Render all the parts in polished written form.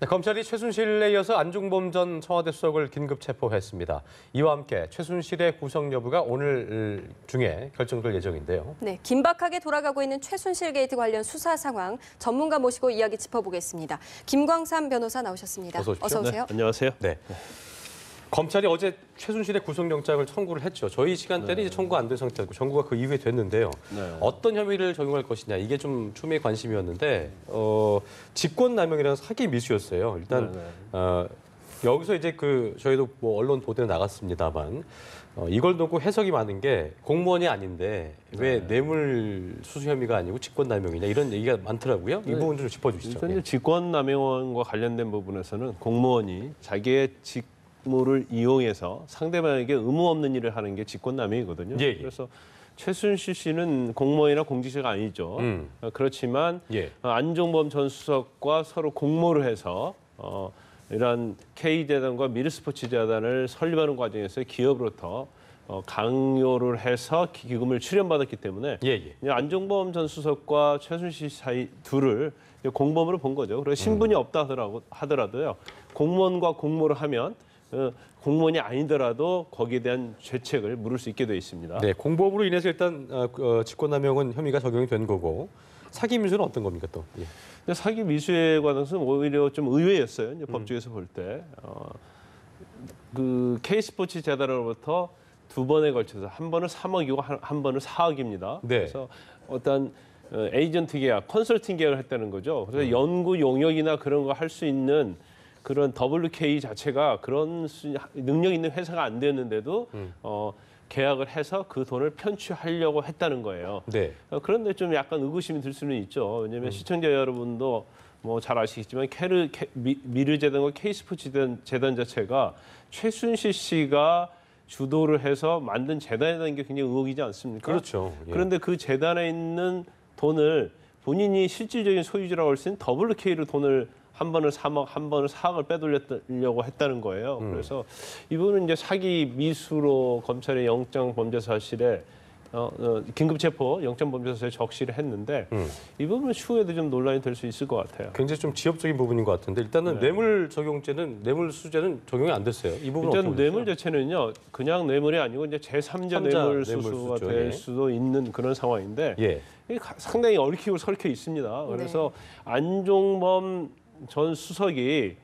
네, 검찰이 최순실에 이어서 안종범 전 청와대 수석을 긴급 체포했습니다. 이와 함께 최순실의 구속 여부가 오늘 중에 결정될 예정인데요. 네, 긴박하게 돌아가고 있는 최순실 게이트 관련 수사 상황 전문가 모시고 이야기 짚어보겠습니다. 김광삼 변호사 나오셨습니다. 어서 오십시오. 어서 오세요. 네, 안녕하세요. 네. 검찰이 어제 최순실의 구속영장을 청구를 했죠. 저희 시간대는 이제 청구 안 된 상태고 청구가 그 이후에 됐는데요. 네. 어떤 혐의를 적용할 것이냐 이게 좀 초미의 관심이었는데 직권남용이라는 사기 미수였어요. 일단 여기서 이제 저희도 뭐 언론 보도에 나갔습니다만 이걸 놓고 해석이 많은 게 공무원이 아닌데 왜 뇌물 수수 혐의가 아니고 직권남용이냐 이런 얘기가 많더라고요. 이 부분 좀 짚어주시죠. 일단 이제 직권남용과 관련된 부분에서는 공무원이 자기의 직무를 이용해서 상대방에게 의무 없는 일을 하는 게 직권남용이거든요. 예. 그래서 최순실 씨는 공무원이나 공직자가 아니죠. 그렇지만 안종범 전 수석과 서로 공모를 해서 이러한 K재단과 미르스포츠재단을 설립하는 과정에서 기업으로부터 강요를 해서 기금을 출연받았기 때문에 안종범 전 수석과 최순실 사이 둘을 공범으로 본 거죠. 그래서 신분이 없다 하더라도요. 공무원과 공모를 하면 공무원이 아니더라도 거기에 대한 죄책을 물을 수 있게 돼 있습니다. 네, 공범으로 인해서 일단 직권남용은 혐의가 적용이 된 거고 사기 미수는 어떤 겁니까 또? 예. 근데 사기 미수에 관해서는 오히려 좀 의외였어요. 이제 법조에서 볼 때. 그 K스포츠 재단으로부터 두 번에 걸쳐서 한 번은 3억이고 한 번은 4억입니다. 네. 그래서 어떤 에이전트 계약, 컨설팅 계약을 했다는 거죠. 그래서 연구 용역이나 그런 거 할 수 있는 그런 WK 자체가 그런 능력 있는 회사가 안 됐는데도 계약을 해서 그 돈을 편취하려고 했다는 거예요. 네. 그런데 좀 약간 의구심이 들 수는 있죠. 왜냐하면 시청자 여러분도 뭐 잘 아시겠지만 미르재단과 K스포츠 재단 자체가 최순실 씨가 주도를 해서 만든 재단이라는 게 굉장히 의혹이지 않습니까? 그렇죠. 예. 그런데 그 재단에 있는 돈을 본인이 실질적인 소유주라고 할 수 있는 WK로 돈을 한 번은 3억, 한 번은 4억을 빼돌려고 했다는 거예요. 그래서 이 부분은 이제 사기 미수로 검찰의 영장범죄사실에 긴급체포 영장범죄사실에 적시를 했는데 이 부분은 추후에도 좀 논란이 될 수 있을 것 같아요. 굉장히 좀 지엽적인 부분인 것 같은데 일단은 뇌물 적용죄는 뇌물 수재는 적용이 안 됐어요. 이 부분은 일단 어떻게 뇌물 자체는요 그냥 뇌물이 아니고 이제 제3자 뇌물 수수가 될 수도 있는 그런 상황인데 이게 상당히 얽히고 설켜 있습니다. 그래서 안종범 전 수석이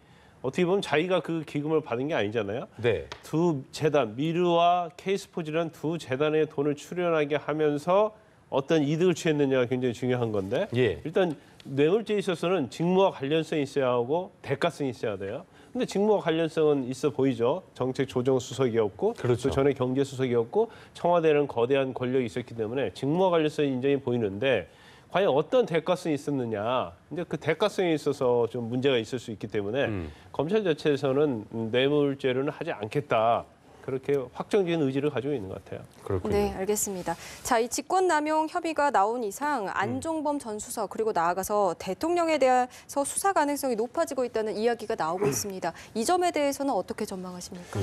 어떻게 보면 자기가 그 기금을 받은 게 아니잖아요. 네. 두 재단, 미르와 K스포츠라는 두 재단의 돈을 출연하게 하면서 어떤 이득을 취했느냐가 굉장히 중요한 건데 일단 뇌물죄에 있어서는 직무와 관련성이 있어야 하고 대가성이 있어야 돼요. 근데 직무와 관련성은 있어 보이죠. 정책 조정 수석이었고 그 전에 경제 수석이었고 청와대는 거대한 권력이 있었기 때문에 직무와 관련성이 인정이 보이는데 과연 어떤 대가성이 있었느냐. 근데 그 대가성에 있어서 좀 문제가 있을 수 있기 때문에 검찰 자체에서는 뇌물죄로는 하지 않겠다. 그렇게 확정적인 의지를 가지고 있는 것 같아요. 그렇군요. 네, 알겠습니다. 자, 이 직권남용 협의가 나온 이상 안종범 전 수석 그리고 나아가서 대통령에 대해서 수사 가능성이 높아지고 있다는 이야기가 나오고 있습니다. 이 점에 대해서는 어떻게 전망하십니까?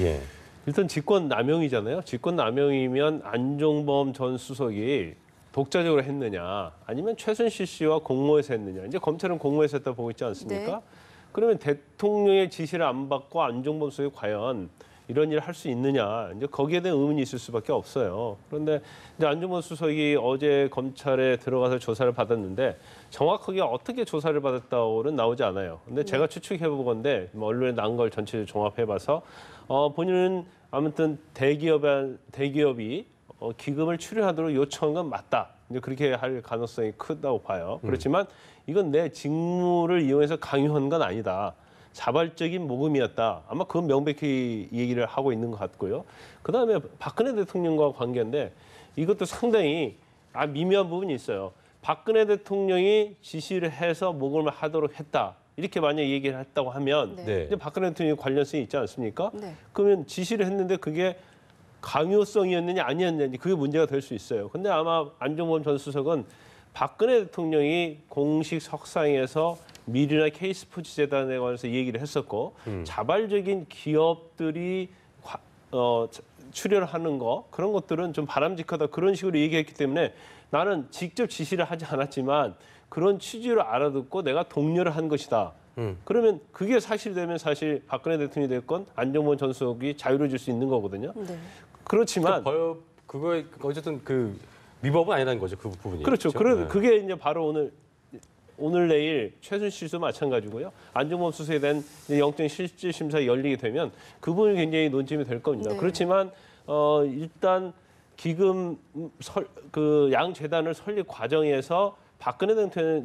일단 직권남용이잖아요. 직권남용이면 안종범 전 수석이 독자적으로 했느냐 아니면 최순실 씨와 공모해서 했느냐. 이제 검찰은 공모해서 했다 보고 있지 않습니까? 그러면 대통령의 지시를 안 받고 안종범 수석이 과연 이런 일을 할 수 있느냐. 이제 거기에 대한 의문이 있을 수밖에 없어요. 그런데 이제 안종범 수석이 어제 검찰에 들어가서 조사를 받았는데 정확하게 어떻게 조사를 받았다고는 나오지 않아요. 근데 제가 추측해 보건데 언론에 나온 걸 전체적으로 종합해봐서 본인은 아무튼 대기업이 기금을 출연하도록 요청한 건 맞다. 이제 그렇게 할 가능성이 크다고 봐요. 그렇지만 이건 내 직무를 이용해서 강요한 건 아니다. 자발적인 모금이었다. 아마 그건 명백히 얘기를 하고 있는 것 같고요. 그다음에 박근혜 대통령과 관계인데 이것도 상당히 미묘한 부분이 있어요. 박근혜 대통령이 지시를 해서 모금을 하도록 했다. 이렇게 만약 얘기를 했다고 하면 이제 박근혜 대통령이 관련성이 있지 않습니까? 그러면 지시를 했는데 그게 강요성이었느냐 아니었느냐 그게 문제가 될 수 있어요. 근데 아마 안종범 전 수석은 박근혜 대통령이 공식 석상에서 미르나 K스포츠 재단에 관해서 얘기를 했었고 자발적인 기업들이 출연하는 거 그런 것들은 좀 바람직하다 그런 식으로 얘기했기 때문에 나는 직접 지시를 하지 않았지만 그런 취지를 알아듣고 내가 독려를 한 것이다. 그러면 그게 사실되면 사실 박근혜 대통령이 됐건 안종범 전 수석이 자유로워질 수 있는 거거든요. 네. 그렇지만 그거에 어쨌든 그 위법은 아니라는 거죠. 그 부분이. 그렇죠. 네. 그게 이제 바로 오늘 내일 최순실도 마찬가지고요. 안종범 수사에 대한 영장 실질 심사가 열리게 되면 그 부분이 굉장히 논점이 될 겁니다. 네. 그렇지만 일단 기금 그 양 재단을 설립 과정에서 박근혜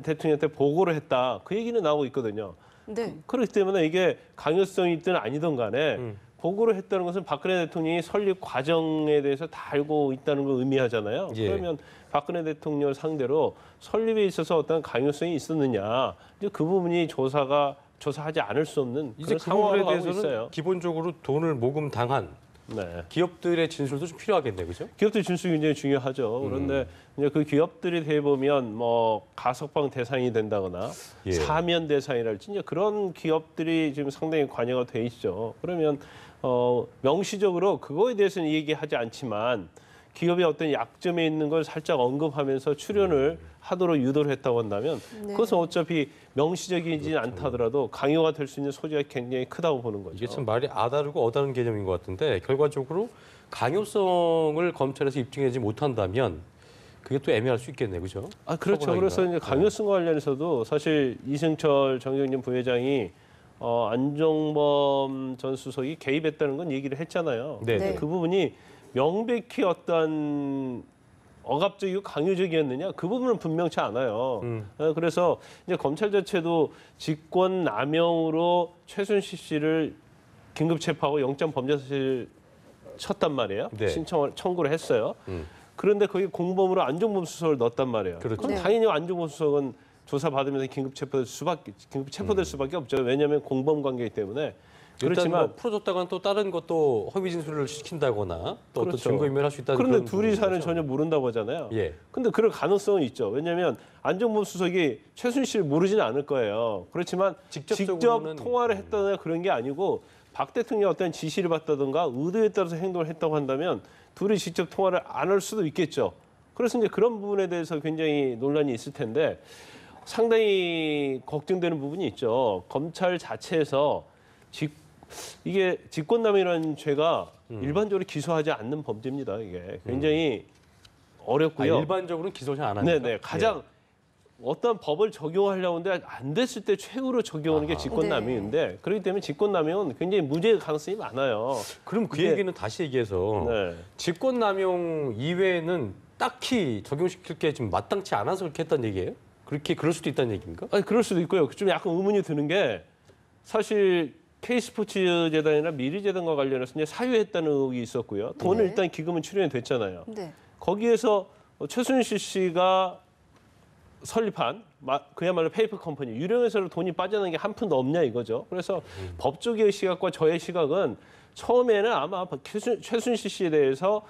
대통령한테 보고를 했다. 그 얘기는 나오고 있거든요. 네. 그렇기 때문에 이게 강요성이 있든 아니든 간에 보고를 했다는 것은 박근혜 대통령이 설립 과정에 대해서 다 알고 있다는 걸 의미하잖아요. 예. 그러면 박근혜 대통령을 상대로 설립에 있어서 어떤 강요성이 있었느냐. 이제 그 부분이 조사하지 않을 수 없는 이제 그런 그 상황으로 부분에 가고 대해서는 있어요. 기본적으로 돈을 모금 당한 네. 기업들의 진술도 좀 필요하겠네요, 그죠? 기업들 진술이 굉장히 중요하죠. 그런데 이제 그 기업들이 대보면 뭐 가석방 대상이 된다거나 예. 사면 대상이랄지 이제 그런 기업들이 지금 상당히 관여가 돼 있죠. 그러면 명시적으로 그거에 대해서는 얘기하지 않지만 기업의 어떤 약점에 있는 걸 살짝 언급하면서 출연을 하도록 유도를 했다고 한다면 네. 그것은 어차피 명시적이지 않다 하더라도 강요가 될 수 있는 소지가 굉장히 크다고 보는 거죠. 이게 참 말이 아다르고 어다른 개념인 것 같은데 결과적으로 강요성을 검찰에서 입증하지 못한다면 그게 또 애매할 수 있겠네요, 그죠? 아 그렇죠. 처벌하기가. 그래서 이제 강요성과 관련해서도 사실 이승철 정경심 부회장이 안종범 전 수석이 개입했다는 건 얘기를 했잖아요. 네. 네. 그 부분이 명백히 어떤 억압적이고 강요적이었느냐 그 부분은 분명치 않아요. 그래서 이제 검찰 자체도 직권 남용으로 최순실 씨를 긴급 체포하고 영장 범죄 사실 쳤단 말이에요. 네. 청구를 했어요. 그런데 거기 공범으로 안종범 수석을 넣었단 말이에요. 그렇죠. 그럼 네. 당연히 안종범 수석은 조사받으면서 긴급 체포될 수밖에 없죠. 왜냐하면 공범 관계이기 때문에. 일단 그렇지만 뭐 풀어줬다가는 또 다른 것도 허위 진술을 시킨다거나 또 어떤 그렇죠. 증거인멸할 수 있다는 그런데 그런 둘이 사는 부분이죠. 전혀 모른다고 하잖아요. 예. 근데 그럴 가능성은 있죠. 왜냐하면 안종범 수석이 최순실을 모르지는 않을 거예요. 그렇지만 직접 직접적으로는 통화를 했다거나 그런 게 아니고 박 대통령이 어떤 지시를 받다든가 의도에 따라서 행동을 했다고 한다면 둘이 직접 통화를 안 할 수도 있겠죠. 그래서 이제 그런 부분에 대해서 굉장히 논란이 있을 텐데 상당히 걱정되는 부분이 있죠. 검찰 자체에서 이게 직권남용이라는 죄가 일반적으로 기소하지 않는 범죄입니다. 이게 굉장히 어렵고요. 일반적으로는 기소를 안 합니다. 네네 가장 어떤 법을 적용하려고 하는데 안 됐을 때 최후로 적용하는 게 아하. 직권남용인데 그렇기 때문에 직권남용은 굉장히 무죄 가능성이 많아요. 그럼 그 이게- 얘기는 다시 얘기해서 네. 직권남용 이외에는 딱히 적용시킬 게 지금 마땅치 않아서 그렇게 했다는 얘기예요? 그럴 수도 있다는 얘기입니까? 아니 그럴 수도 있고요. 좀 약간 의문이 드는 게 사실 K스포츠 재단이나 미르재단과 관련해서 이제 사유했다는 의혹이 있었고요. 돈을 네. 일단 기금은 출연이 됐잖아요. 네. 거기에서 최순실 씨가 설립한 그야말로 페이퍼 컴퍼니 유령회사로 돈이 빠져나간 게 한 푼도 없냐 이거죠. 그래서 법조계의 시각과 저의 시각은 처음에는 아마 최순실 씨에 대해서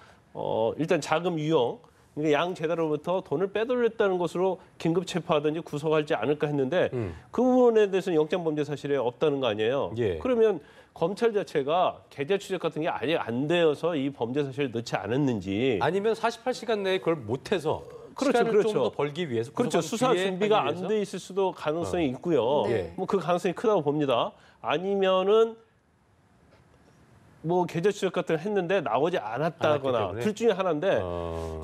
일단 자금 유용 그러니까 양 재단으로부터 돈을 빼돌렸다는 것으로 긴급 체포하든지 구속할지 않을까 했는데 그 부분에 대해서는 영장 범죄 사실이 없다는 거 아니에요. 예. 그러면 검찰 자체가 계좌 추적 같은 게 아예 안 되어서 이 범죄 사실을 넣지 않았는지 아니면 48시간 내에 그걸 못해서 그렇죠, 시간을 그렇죠. 좀 더 벌기 위해서 그렇죠. 구속한 수사 뒤에 준비가 하기 안 위해서? 돼 있을 수도 가능성이 있고요. 네. 뭐 그 가능성이 크다고 봅니다. 아니면은 뭐 계좌 추적 같은 걸 했는데 나오지 않았다거나 때문에? 둘 중에 하나인데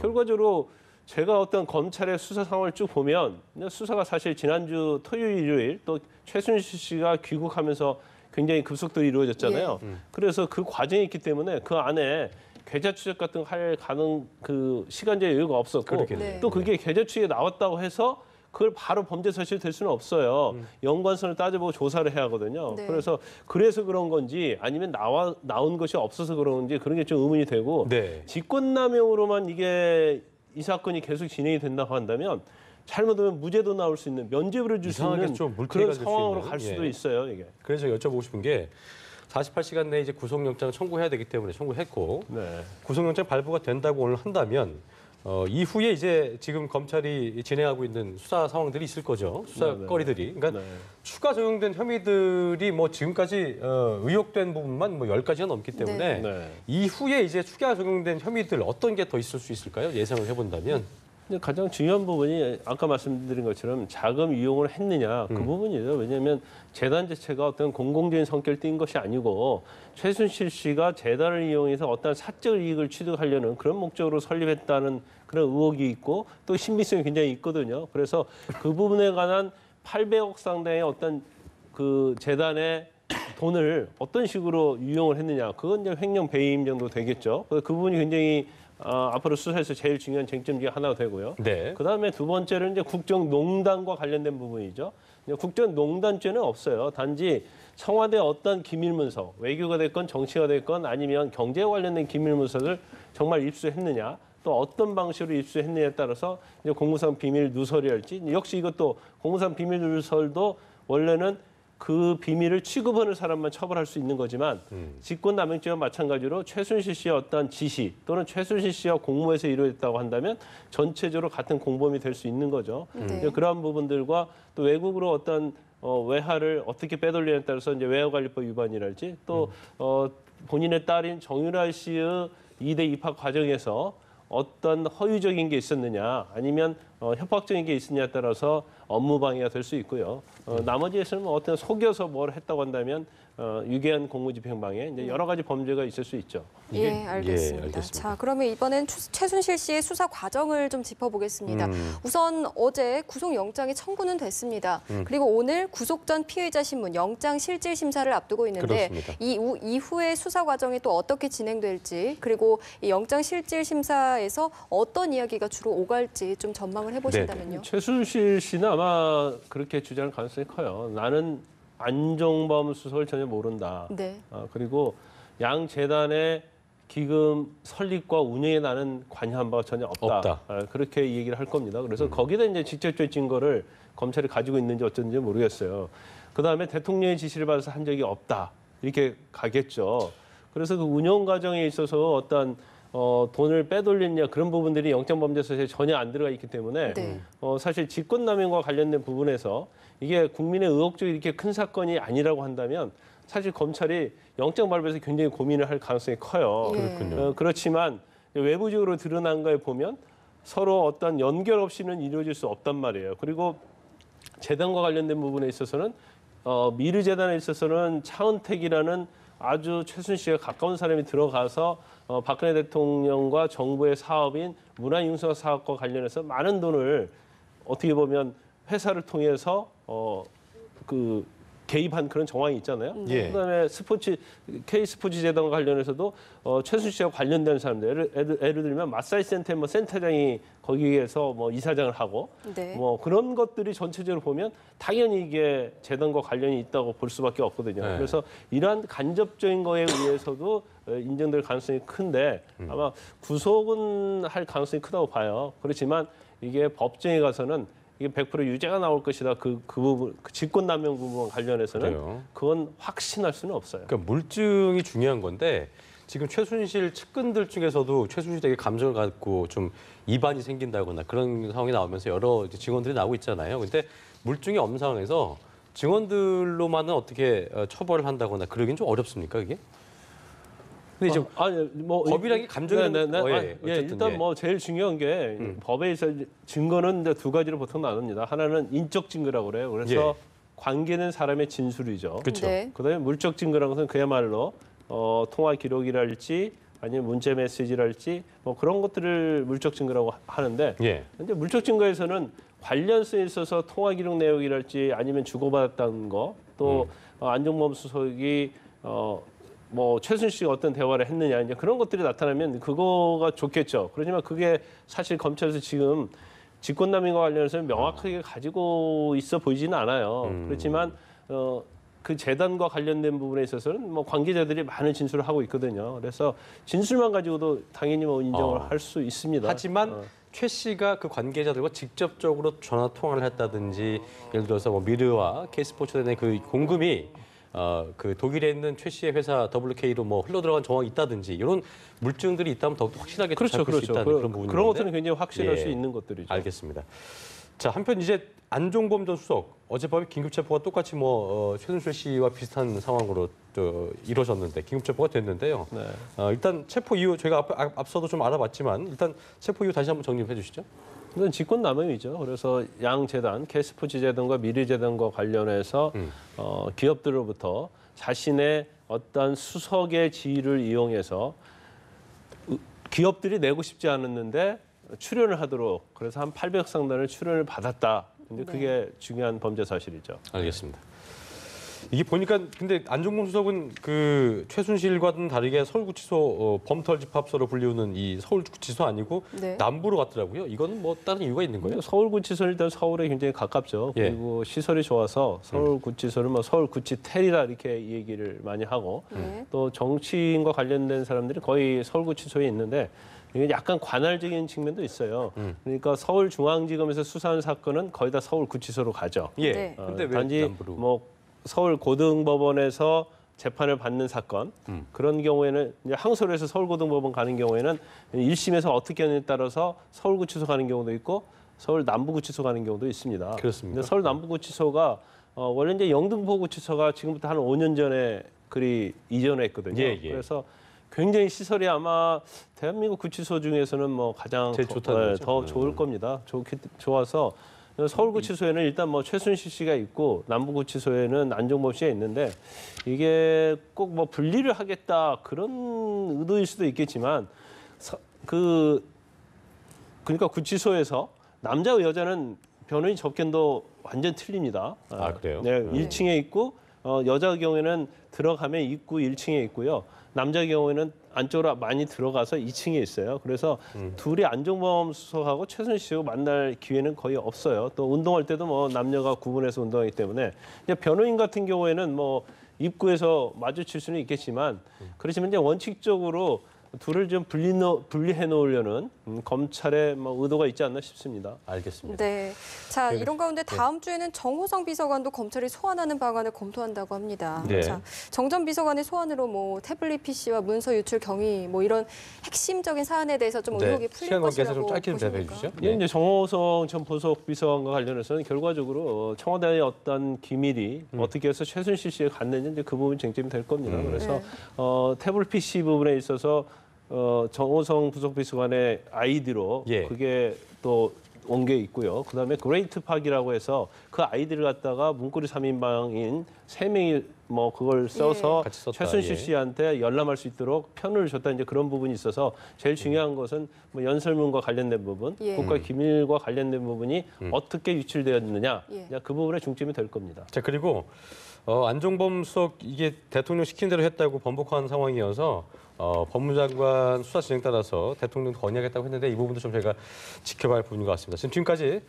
결과적으로 제가 어떤 검찰의 수사 상황을 쭉 보면 수사가 사실 지난주 토요일, 일요일 또 최순실 씨가 귀국하면서 굉장히 급속도로 이루어졌잖아요. 그래서 그 과정이 있기 때문에 그 안에 계좌 추적 같은 거 할 가능 그 시간제 여유가 없었고 그렇겠네요. 네. 또 그게 계좌 추적에 나왔다고 해서 그걸 바로 범죄 사실이 될 수는 없어요. 연관성을 따져보고 조사를 해야 하거든요. 네. 그래서 그런 건지 아니면 나온 것이 없어서 그런 건지 그런 게 좀 의문이 되고 네. 직권남용으로만 이게 이 사건이 계속 진행이 된다고 한다면 잘못하면 무죄도 나올 수 있는 면죄부를 줄 수 이상하게 있는 좀 물타기가 그런 될수 상황으로 있는, 갈 수도 예. 있어요. 이게. 그래서 여쭤보고 싶은 게 48시간 내에 이제 구속영장을 청구해야 되기 때문에 청구했고 네. 구속영장 발부가 된다고 오늘 한다면 이후에 이제 지금 검찰이 진행하고 있는 수사 상황들이 있을 거죠. 수사거리들이. 그러니까 네. 추가 적용된 혐의들이 뭐 지금까지 의혹된 부분만 뭐 10가지가 넘기 때문에 네. 이후에 이제 추가 적용된 혐의들 어떤 게 더 있을 수 있을까요? 예상을 해본다면. 근데 가장 중요한 부분이 아까 말씀드린 것처럼 자금 이용을 했느냐 그 부분이죠. 왜냐하면 재단 자체가 어떤 공공적인 성격을 띈 것이 아니고 최순실 씨가 재단을 이용해서 어떤 사적 이익을 취득하려는 그런 목적으로 설립했다는 그런 의혹이 있고 또 신빙성이 굉장히 있거든요. 그래서 그 부분에 관한 800억 상당의 어떤 그 재단의 돈을 어떤 식으로 유용을 했느냐 그건 이제 횡령 배임 정도 되겠죠. 그 부분이 굉장히 앞으로 수사에서 제일 중요한 쟁점 중에 하나가 되고요. 네. 그다음에 두 번째는 이제 국정농단과 관련된 부분이죠. 국정농단죄는 없어요. 단지 청와대 어떤 기밀문서, 외교가 됐건 정치가 됐건 아니면 경제와 관련된 기밀문서를 정말 입수했느냐, 또 어떤 방식으로 입수했느냐에 따라서 이제 공무상 비밀 누설이랄지 역시 이것도 공무상 비밀 누설도 원래는 그 비밀을 취급하는 사람만 처벌할 수 있는 거지만 직권남용죄와 마찬가지로 최순실 씨의 어떤 지시 또는 최순실 씨와 공모해서 이루어졌다고 한다면 전체적으로 같은 공범이 될 수 있는 거죠. 네. 그러한 부분들과 또 외국으로 어떤 외화를 어떻게 빼돌리냐에 따라서 이제 외화관리법 위반이랄지 또 본인의 딸인 정유라 씨의 2대 입학 과정에서 어떤 허위적인 게 있었느냐 아니면 협박적인 게 있느냐에 따라서 업무 방해가 될 수 있고요. 나머지에서는 어떤 속여서 뭘 했다고 한다면 유괴한 공무집행방해 이제 여러 가지 범죄가 있을 수 있죠. 예, 알겠습니다. 알겠습니다. 자, 그러면 이번엔 최순실 씨의 수사 과정을 좀 짚어보겠습니다. 우선 어제 구속영장이 청구는 됐습니다. 그리고 오늘 구속 전 피의자 신문 영장 실질 심사를 앞두고 있는데 그렇습니다. 이후의 수사 과정이 또 어떻게 진행될지 그리고 이 영장 실질 심사에서 어떤 이야기가 주로 오갈지 좀 전망을 해보신다면요. 최순실 씨는 아마 그렇게 주장할 가능성이 커요. 나는 안종범 수석을 전혀 모른다. 네. 그리고 양 재단의 기금 설립과 운영에 나는 관여한 바가 전혀 없다. 그렇게 얘기를 할 겁니다. 그래서 거기다 이제 직접적인 증거를 검찰이 가지고 있는지 어쩐지 모르겠어요. 그다음에 대통령의 지시를 받아서 한 적이 없다. 이렇게 가겠죠. 그래서 그 운영 과정에 있어서 어떤 돈을 빼돌리냐 그런 부분들이 영장범죄수사에 전혀 안 들어가 있기 때문에 네. 사실 직권남용과 관련된 부분에서 이게 국민의 의혹적인 이렇게 큰 사건이 아니라고 한다면 사실 검찰이 영장 발부에서 굉장히 고민을 할 가능성이 커요. 예. 그렇군요. 그렇지만 외부적으로 드러난 거에 보면 서로 어떤 연결 없이는 이루어질 수 없단 말이에요. 그리고 재단과 관련된 부분에 있어서는 미르 재단에 있어서는 차은택이라는 아주 최순실 씨가 가까운 사람이 들어가서 박근혜 대통령과 정부의 사업인 문화융성 사업과 관련해서 많은 돈을 어떻게 보면 회사를 통해서 그 개입한 그런 정황이 있잖아요. 예. 그다음에 K스포츠 재단과 관련해서도 최순실 씨와 관련된 사람들 예를 들면 마사지 센터 뭐 센터장이 거기에서 뭐 이사장을 하고 네. 뭐 그런 것들이 전체적으로 보면 당연히 이게 재단과 관련이 있다고 볼 수밖에 없거든요. 네. 그래서 이러한 간접적인 거에 의해서도 인정될 가능성이 큰데 아마 구속은 할 가능성이 크다고 봐요. 그렇지만 이게 법정에 가서는 이게 100% 유죄가 나올 것이다. 그 부분, 그 직권남용 부분 관련해서는 그래요. 그건 확신할 수는 없어요. 그러니까 물증이 중요한 건데 지금 최순실 측근들 중에서도 최순실에게 감정을 갖고 좀 이반이 생긴다거나 그런 상황이 나오면서 여러 이제 증언들이 나오고 있잖아요. 근데 물증이 없는 상황에서 증언들로만은 어떻게 처벌을 한다거나 그러긴 좀 어렵습니까, 이게? 근데 이제 법이라는 게 감정이라는 거예요. 일단 뭐 제일 중요한 게 법에 있어 증거는 이제 두 가지로 보통 나눕니다. 하나는 인적 증거라고 그래요. 그래서 관계된 사람의 진술이죠. 그렇죠. 네. 그다음에 물적 증거라는 것은 그야말로 통화 기록이랄지 아니면 문자 메시지랄지 뭐 그런 것들을 물적 증거라고 하는데 근데 물적 증거에서는 관련성에 있어서 통화 기록 내역이랄지 아니면 주고받았다는 거 또 안종범 수석이 뭐 최순실 씨가 어떤 대화를 했느냐 이제 그런 것들이 나타나면 그거가 좋겠죠. 그렇지만 그게 사실 검찰에서 지금 직권남용과 관련해서는 명확하게 가지고 있어 보이지는 않아요. 그렇지만 그 재단과 관련된 부분에 있어서는 뭐 관계자들이 많은 진술을 하고 있거든요. 그래서 진술만 가지고도 당연히 뭐 인정을 할 수 있습니다. 하지만 최 씨가 그 관계자들과 직접적으로 전화 통화를 했다든지 예를 들어서 뭐 미르와 K스포츠단의 그 공금이 그 독일에 있는 최 씨의 회사 WK로 뭐 흘러 들어간 정황이 있다든지 이런 물증들이 있다면 더욱더 확실하게 잡을 수 있다는 그런 부분인데 그런 것들은 굉장히 확실할 수 있는 것들이죠. 알겠습니다. 자, 한편 이제 안종범 전 수석 어젯밤에 긴급 체포가 똑같이 뭐 최순실 씨와 비슷한 상황으로 이루어졌는데 긴급 체포가 됐는데요. 네. 일단 체포 이후 저희가 앞서도 좀 알아봤지만 일단 체포 이후 다시 한번 정리해 주시죠. 이건 직권남용이죠. 그래서 양 재단, K스포츠재단과 미래재단과 관련해서 기업들로부터 자신의 어떤 수석의 지위를 이용해서 기업들이 내고 싶지 않았는데 출연을 하도록 그래서 한 800억 상당을 출연을 받았다. 근데 그게 중요한 범죄 사실이죠. 알겠습니다. 이게 보니까 근데 안종범 수석은 그 최순실과는 다르게 서울구치소 범털집합소로 불리우는 이 서울구치소 아니고 네. 남부로 갔더라고요. 이거는 뭐 다른 이유가 있는 거예요? 서울구치소는 일단 서울에 굉장히 가깝죠. 예. 그리고 시설이 좋아서 서울구치소를 뭐 서울구치텔이다 이렇게 얘기를 많이 하고 또 정치인과 관련된 사람들이 거의 서울구치소에 있는데 이게 약간 관할적인 측면도 있어요. 그러니까 서울중앙지검에서 수사한 사건은 거의 다 서울구치소로 가죠. 예. 네. 근데 왜 단지 남부로? 뭐 서울고등법원에서 재판을 받는 사건 그런 경우에는 이제 항소를 해서 서울고등법원 가는 경우에는 1심에서 어떻게 하느냐에 따라서 서울구치소 가는 경우도 있고 서울 남부구치소 가는 경우도 있습니다. 그렇습니까? 근데 서울 남부구치소가 원래 이제 영등포구치소가 지금부터 한 5년 전에 그리 이전했거든요. 예, 예. 그래서 굉장히 시설이 아마 대한민국 구치소 중에서는 뭐 가장 제일 좋다는 거죠. 더 좋을 겁니다. 좋아서 서울구치소에는 일단 뭐 최순실 씨가 있고 남부구치소에는 안종범 씨가 있는데 이게 꼭 뭐 분리를 하겠다 그런 의도일 수도 있겠지만 그러니까 구치소에서 남자와 여자는 변호인 접견도 완전 틀립니다. 아, 그래요? 네, 1층에 있고 여자 경우에는 들어가면 입구 1층에 있고요. 남자 경우에는 안쪽으로 많이 들어가서 2층에 있어요. 그래서 둘이 안종범 수석하고 최순실 씨하고 만날 기회는 거의 없어요. 또 운동할 때도 뭐 남녀가 구분해서 운동하기 때문에 이제 변호인 같은 경우에는 뭐 입구에서 마주칠 수는 있겠지만 그렇지만 이제 원칙적으로 둘을 좀 분리해 놓으려는 검찰의 뭐 의도가 있지 않나 싶습니다. 알겠습니다. 네. 자, 이런 가운데 다음 주에는 정호성 비서관도 검찰이 소환하는 방안을 검토한다고 합니다. 네. 자, 정 전 비서관의 소환으로 뭐 태블릿 PC와 문서 유출 경위 뭐 이런 핵심적인 사안에 대해서 좀 의혹이 풀릴 시간 관계에서 좀 것이라고 짧게 좀 대답해 보십니까? 주시죠. 예, 이제 정호성 전 부속 비서관과 관련해서는 결과적으로 청와대의 어떤 기밀이 어떻게 해서 최순실 씨에 갔는지 이제 그 부분 쟁점이 될 겁니다. 그래서 태블릿 PC 부분에 있어서 정호성 부속 비서관의 아이디로 예. 그게 또 온 게 있고요. 그다음에 그레이트 팍이라고 해서 그 아이디를 갖다가 문고리 3인방인 3명이 뭐 그걸 써서 같이 썼다. 최순실 예. 씨한테 열람할 수 있도록 편을 줬다 이제 그런 부분이 있어서 제일 중요한 것은 뭐 연설문과 관련된 부분, 예. 국가 기밀과 관련된 부분이 어떻게 유출되었느냐 예. 그 부분에 중점이 될 겁니다. 자, 그리고 안종범 수석 이게 대통령 시킨 대로 했다고 번복한 상황이어서 법무장관 수사 진행 따라서 대통령 건의하겠다고 했는데 이 부분도 좀 저희가 지켜봐야 할 부분인 것 같습니다. 지금까지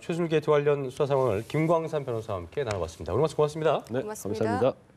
최순실 게이트 관련 수사 상황을 김광산 변호사와 함께 나눠봤습니다. 오늘 말씀 고맙습니다. 네, 고맙습니다. 감사합니다.